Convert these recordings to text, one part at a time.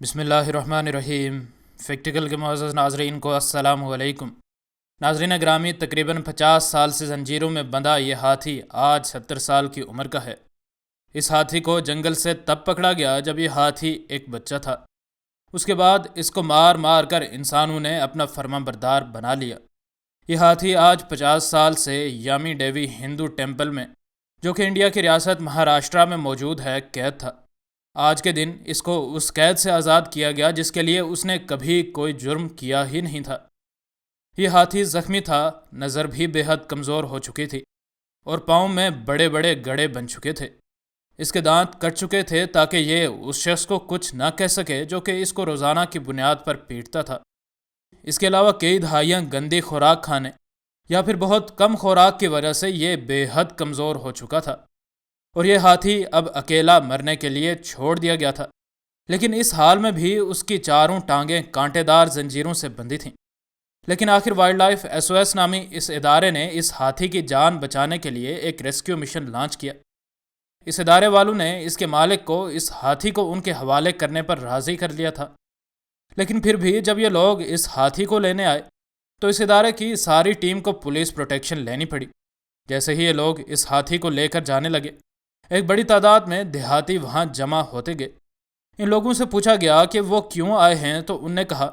بسم اللہ الرحمن الرحیم۔ فیکٹیکل کے معزز ناظرین کو السلام علیکم۔ ناظرین گرامی، تقریباً 50 سال سے زنجیروں میں بندھا یہ ہاتھی آج 70 سال کی عمر کا ہے۔ اس ہاتھی کو جنگل سے تب پکڑا گیا جب یہ ہاتھی ایک بچہ تھا۔ اس کے بعد اس کو مار مار کر انسانوں نے اپنا فرما بردار بنا لیا۔ یہ ہاتھی آج 50 سال سے یامی دیوی ہندو ٹیمپل میں، جو کہ انڈیا کی ریاست مہاراشٹرا میں موجود ہے، قید تھا۔ آج کے دن اس کو اس قید سے آزاد کیا گیا جس کے لیے اس نے کبھی کوئی جرم کیا ہی نہیں تھا۔ یہ ہاتھی زخمی تھا، نظر بھی بے حد کمزور ہو چکی تھی اور پاؤں میں بڑے بڑے گڑھے بن چکے تھے۔ اس کے دانت کٹ چکے تھے تاکہ یہ اس شخص کو کچھ نہ کہہ سکے جو کہ اس کو روزانہ کی بنیاد پر پیٹتا تھا۔ اس کے علاوہ کئی دہائیاں گندی خوراک کھانے یا پھر بہت کم خوراک کی وجہ سے یہ بے حد کمزور ہو چکا تھا، اور یہ ہاتھی اب اکیلا مرنے کے لیے چھوڑ دیا گیا تھا۔ لیکن اس حال میں بھی اس کی چاروں ٹانگیں کانٹے دار زنجیروں سے بندھی تھیں۔ لیکن آخر وائلڈ لائف SOS نامی اس ادارے نے اس ہاتھی کی جان بچانے کے لیے ایک ریسکیو مشن لانچ کیا۔ اس ادارے والوں نے اس کے مالک کو اس ہاتھی کو ان کے حوالے کرنے پر راضی کر لیا تھا۔ لیکن پھر بھی جب یہ لوگ اس ہاتھی کو لینے آئے تو اس ادارے کی ساری ٹیم کو پولیس پروٹیکشن لینی پڑی۔ جیسے ہی یہ لوگ اس ہاتھی کو لے کر جانے لگے، ایک بڑی تعداد میں دیہاتی وہاں جمع ہوتے گئے۔ ان لوگوں سے پوچھا گیا کہ وہ کیوں آئے ہیں، تو ان نے کہا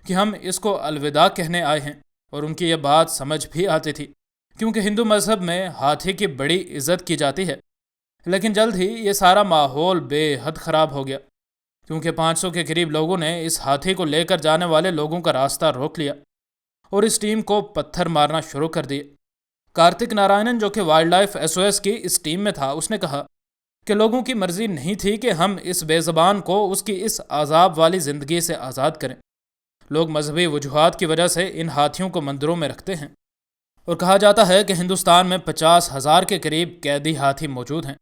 کہ ہم اس کو الوداع کہنے آئے ہیں، اور ان کی یہ بات سمجھ بھی آتی تھی کیونکہ ہندو مذہب میں ہاتھی کی بڑی عزت کی جاتی ہے۔ لیکن جلد ہی یہ سارا ماحول بے حد خراب ہو گیا کیونکہ 500 کے قریب لوگوں نے اس ہاتھی کو لے کر جانے والے لوگوں کا راستہ روک لیا اور اس ٹیم کو پتھر مارنا شروع کر دیے۔ کارتک نارائنن، جو کہ وائلڈ لائف SOS کی اس ٹیم میں تھا، اس نے کہا کہ لوگوں کی مرضی نہیں تھی کہ ہم اس بے زبان کو اس کی اس عذاب والی زندگی سے آزاد کریں۔ لوگ مذہبی وجوہات کی وجہ سے ان ہاتھیوں کو مندروں میں رکھتے ہیں، اور کہا جاتا ہے کہ ہندوستان میں 50,000 کے قریب قیدی ہاتھی موجود ہیں،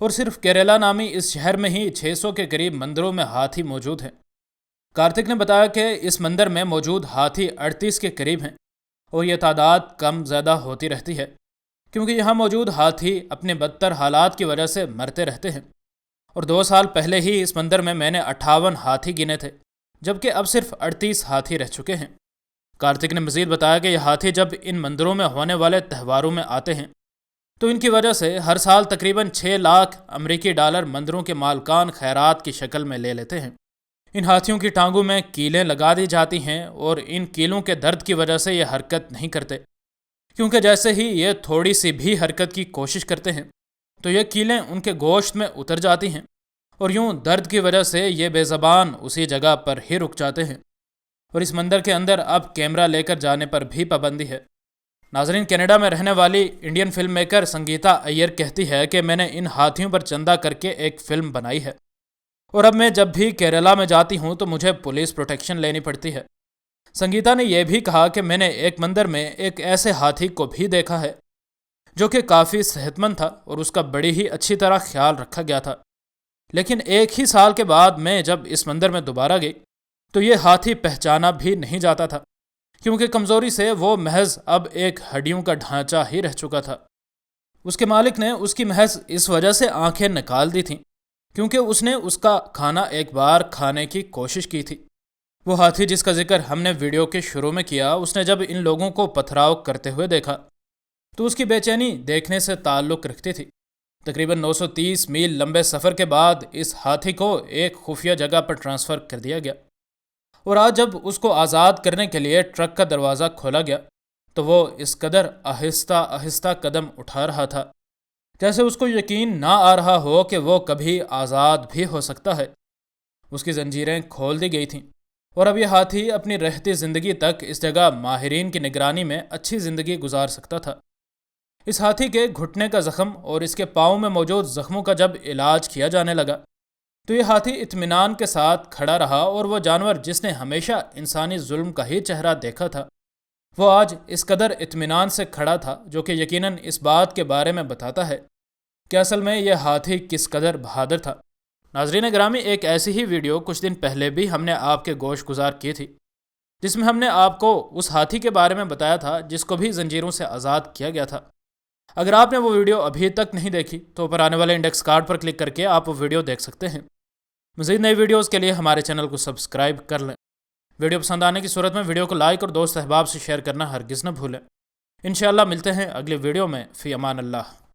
اور صرف کیرلا نامی اس شہر میں ہی 600 کے قریب مندروں میں ہاتھی موجود ہیں۔ کارتک نے بتایا کہ اس مندر میں موجود ہاتھی 38 کے قریب ہیں، اور یہ تعداد کم زیادہ ہوتی رہتی ہے کیونکہ یہاں موجود ہاتھی اپنے بدتر حالات کی وجہ سے مرتے رہتے ہیں۔ اور 2 سال پہلے ہی اس مندر میں نے 58 ہاتھی گنے تھے، جبکہ اب صرف 38 ہاتھی رہ چکے ہیں۔ کارتک نے مزید بتایا کہ یہ ہاتھی جب ان مندروں میں ہونے والے تہواروں میں آتے ہیں تو ان کی وجہ سے ہر سال تقریباً 6 لاکھ امریکی ڈالر مندروں کے مالکان خیرات کی شکل میں لے لیتے ہیں۔ ان ہاتھیوں کی ٹانگوں میں کیلیں لگا دی جاتی ہیں، اور ان کیلوں کے درد کی وجہ سے یہ حرکت نہیں کرتے کیونکہ جیسے ہی یہ تھوڑی سی بھی حرکت کی کوشش کرتے ہیں تو یہ کیلیں ان کے گوشت میں اتر جاتی ہیں، اور یوں درد کی وجہ سے یہ بے زبان اسی جگہ پر ہی رک جاتے ہیں۔ اور اس مندر کے اندر اب کیمرہ لے کر جانے پر بھی پابندی ہے۔ ناظرین، کینیڈا میں رہنے والی Indian film maker Sangita Iyer کہتی ہے کہ میں نے ان ہاتھیوں پر چندہ کر کے ایک فلم بنائی ہے، اور اب میں جب بھی کیرلا میں جاتی ہوں تو مجھے پولیس پروٹیکشن لینی پڑتی ہے۔ سنگیتا نے یہ بھی کہا کہ میں نے ایک مندر میں ایک ایسے ہاتھی کو بھی دیکھا ہے جو کہ کافی صحت مند تھا اور اس کا بڑی ہی اچھی طرح خیال رکھا گیا تھا، لیکن 1 ہی سال کے بعد میں جب اس مندر میں دوبارہ گئی تو یہ ہاتھی پہچانا بھی نہیں جاتا تھا کیونکہ کمزوری سے وہ محض اب ایک ہڈیوں کا ڈھانچہ ہی رہ چکا تھا۔ اس کے مالک نے اس کی محض اس وجہ سے آنکھیں نکال دی تھیں کیونکہ اس نے اس کا کھانا ایک بار کھانے کی کوشش کی تھی۔ وہ ہاتھی جس کا ذکر ہم نے ویڈیو کے شروع میں کیا، اس نے جب ان لوگوں کو پتھراؤ کرتے ہوئے دیکھا تو اس کی بے چینی دیکھنے سے تعلق رکھتی تھی۔ تقریباً 930 میل لمبے سفر کے بعد اس ہاتھی کو ایک خفیہ جگہ پر ٹرانسفر کر دیا گیا، اور آج جب اس کو آزاد کرنے کے لیے ٹرک کا دروازہ کھولا گیا تو وہ اس قدر آہستہ آہستہ قدم اٹھا رہا تھا جیسے اس کو یقین نہ آ رہا ہو کہ وہ کبھی آزاد بھی ہو سکتا ہے۔ اس کی زنجیریں کھول دی گئی تھیں، اور اب یہ ہاتھی اپنی رہتی زندگی تک اس جگہ ماہرین کی نگرانی میں اچھی زندگی گزار سکتا تھا۔ اس ہاتھی کے گھٹنے کا زخم اور اس کے پاؤں میں موجود زخموں کا جب علاج کیا جانے لگا تو یہ ہاتھی اطمینان کے ساتھ کھڑا رہا، اور وہ جانور جس نے ہمیشہ انسانی ظلم کا ہی چہرہ دیکھا تھا وہ آج اس قدر اطمینان سے کھڑا تھا، جو کہ یقیناً اس بات کے بارے میں بتاتا ہے کہ اصل میں یہ ہاتھی کس قدر بہادر تھا۔ ناظرین گرامی، ایک ایسی ہی ویڈیو کچھ دن پہلے بھی ہم نے آپ کے گوش گزار کی تھی جس میں ہم نے آپ کو اس ہاتھی کے بارے میں بتایا تھا جس کو بھی زنجیروں سے آزاد کیا گیا تھا۔ اگر آپ نے وہ ویڈیو ابھی تک نہیں دیکھی تو اوپر آنے والے انڈیکس کارڈ پر کلک کر کے آپ وہ ویڈیو دیکھ سکتے ہیں۔ مزید نئی ویڈیوز کے لیے ہمارے چینل کو سبسکرائب کر لیں۔ ویڈیو پسند آنے کی صورت میں ویڈیو کو لائک اور دوست احباب سے شیئر کرنا ہرگز نہ بھولیں۔ انشاءاللہ ملتے ہیں اگلے ویڈیو میں۔ فی امان اللہ۔